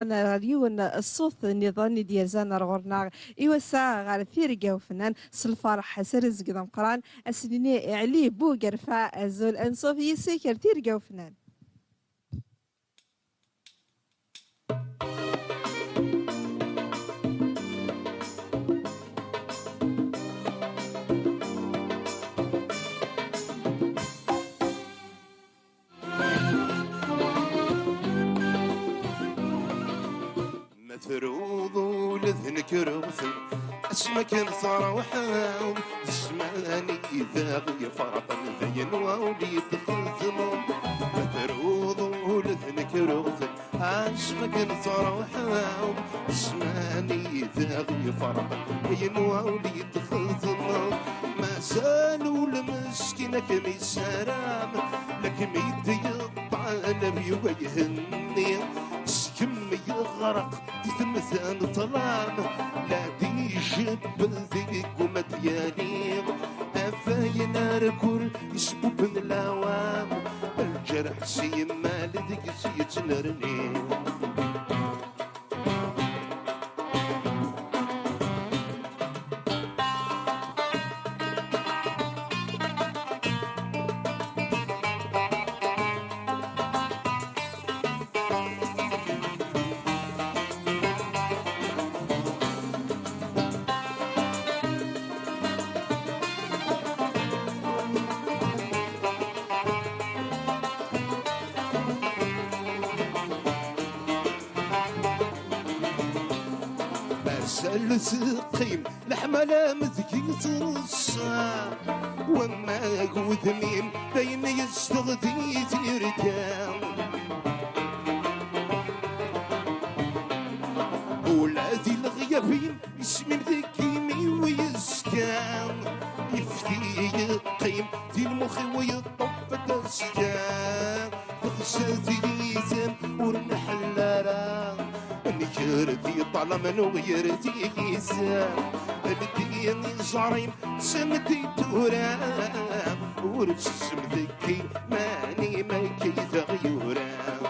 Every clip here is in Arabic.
أنا ريون الصوت النظامي ديال زانا رغورنا إيوسا غار ثيرقا وفنان سلفرح سرز قدام قران أسنيني علي بو قرفا زول أنصوف يسيكر ثيرقا وفنان. مثروض ولذن كروثن اسمك انصار وحاوم اسماني اذا غي فرط ذين ووليد خلثن مثروض ولذن كروثن اسمك انصار وحاوم اسماني اذا غي فرط ذين ووليد خلثن ما سالوا لمسكينك ميسارام لك ميدي الطالب يوجهني سكم يغرق تتمثل ظلام لا دي جب ذيك ومدياني أفاي نار كل يسبب من الأوام الجرح سيما لديك سيتنرني سقيم الحملة مذكي ترصا وما قوذنين بين يستغذي تركان ولادي الغيابين اسمي ذكيمي ويسكان يفتي يقيم دي المخي ويطف تسكان تغساتي يتم ورنحلارا نكردي طالما ويردي كيسان الدين زعريم سمدي تورام ورسم ذكي ماني ماكي تغيورام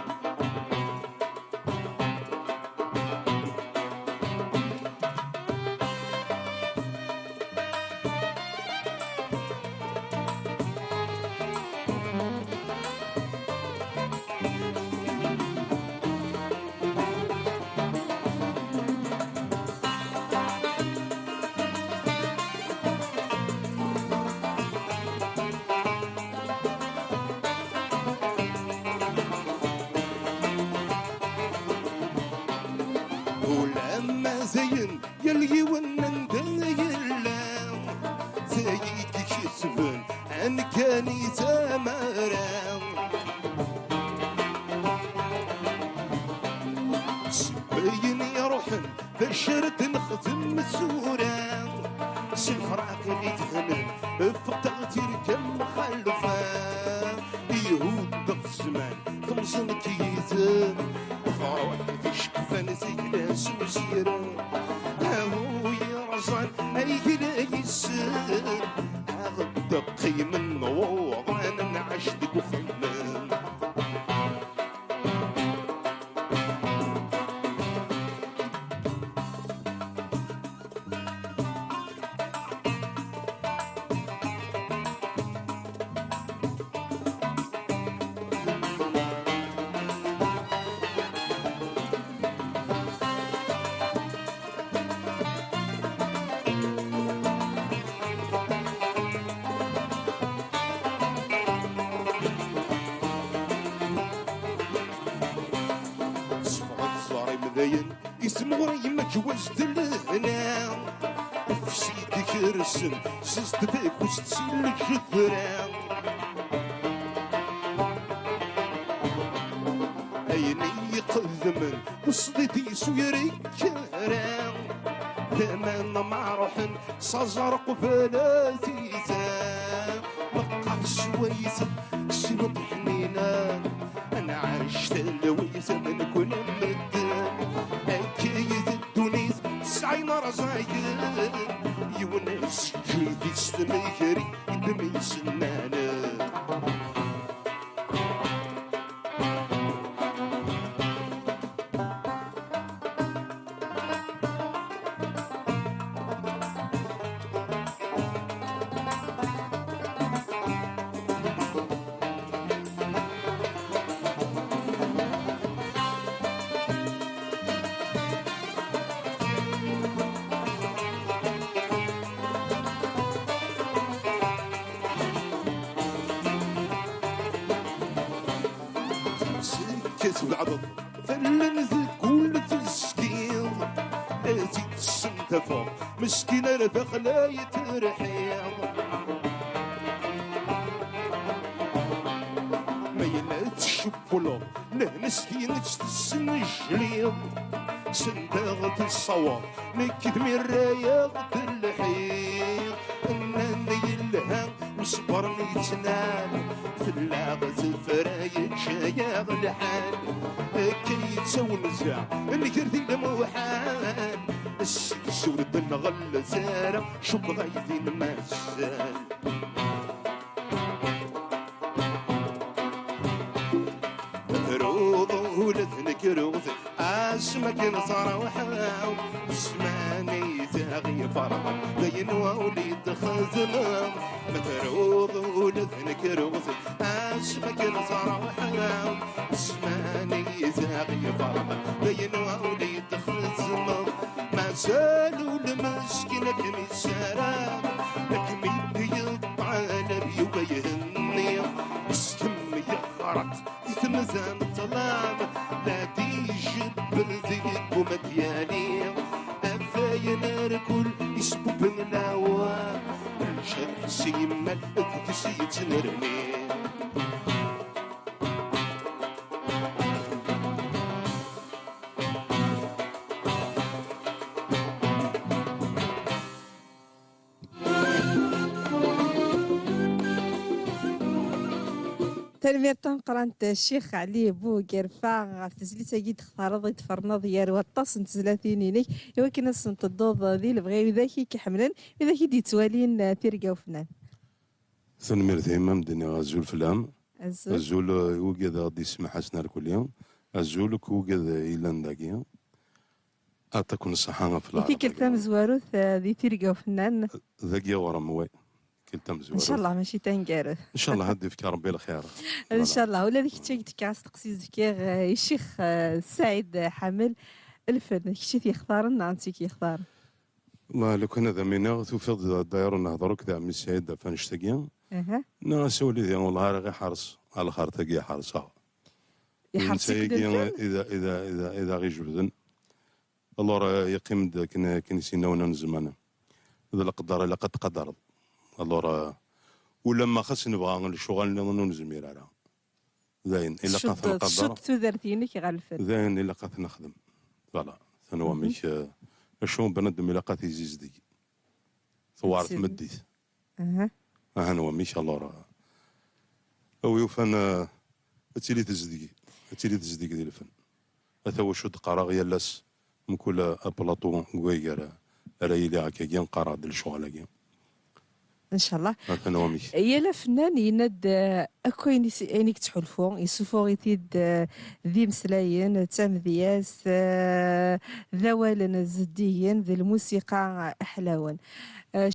ولما زين يلي ونن دايلام زيك كسبن ان كاني تمارام سبين يا روحن بشرت نختم السورام سفراك اللي تهنن فتغتير كم خلفا يهود الزمان خمسن كيتم خاوة تشكفن سيلاس وسيرا هاو يرزان ايلا يسر اغد قيم النور انا نعشت وخمن اسموري ما جوزت لهنا فسيتك رسم سست بيك وستسيل الجثران عيني يقذمن وصديتي سويري كرام ثمان مع روحن صزرق فلاتي تام وقع شويت شبط حنينان انا عشت لويت من كل مدان أكيد الدنيا تسعين رزايد يونس كيدي استميكري دمي سنانا كتبعض فلن ذكول تسكين لازم تسنتفا مسكينة رفاق لا يترحيض ما يلا تشبلو له مسكينة تسن الجليض سندغة الصواب نكد من رايض الحيط انني يلها وصبرني تنال في اللعبة الفرايد شايغ الحال كي تسوي نزاع نكرتي الموحال السور النغل زارة شو بغيتي المسال ولدنك روض اسمك نصار وحاو اسماني تاغي فرح بين وليد خزنام متروض ولدنك روض اسمك نصار وحاو اسماني تاغي فرح بين وليد خزنام ما سالوا لمسكنك مسارا لك مين يطعن بيوبيهني استمي خرط يتمزن الظلام لا تيجبر ذيك ومدياني أفاين ركل يسبب النوام الشرح سيما اكتسيت نرمي تلميذ قرانت الشيخ علي بو قرفا في تزليت كي تختار تفرنا ديال وطاس نتزلاتينينيك يمكن السنت الضوض ذي البغي ذاك كيحملن اذا كي ديتوالين تيرقا وفنان ثنمير ديما مدني غزول فلام الزول الزول وقد غادي يسمع حسنا كل يوم الزول وقد إيلان داكيا أعطاكم الصحة في العرب في كلتا مزواروث ذي تيرقا وفنان ذاكيا ورا موي كلتا مزواروث ان شاء الله ماشي تنقارث ان شاء الله هدي فيك ربي الخير ان شاء الله ولا ديك تشيك تكاس تقسي زكير الشيخ سعيد حامل الفن كشي تيختار لنا انت كيختار والله لو كان هذا مينا توفيق الداير نهضروا كذا من السعيد فنشتاقيا اها نسولي ذي والله غير حارس على خاطر تاقي حارسها يحرسك اذا غير جبدن الله راه يقيم كنسينا ونا زمان اذا لا قدر الا قد قدر الله راه ولما خاص نبغى الشغل نزمير على زين الا قاث نقدر شد ثلاثينك على الفن زين الا قاث نخدم فوالا ثانوا مش شلون بندم الا قاث يزيد ثوارت مديت اها هو مش الله راه او يوفن تيلي تزديق ديال الفن هذا هو شد قراغ يلاس من كل ابلاطو كويغرا رايلي هكا كي نقرا ديال الشغل كي ان شاء الله هذا هو مش يلا فنان يند اكو عينيك تحلفون يسوفو يتيد ذي مسلاين تام ذياس ذوالن زديين ذي الموسيقى احلاون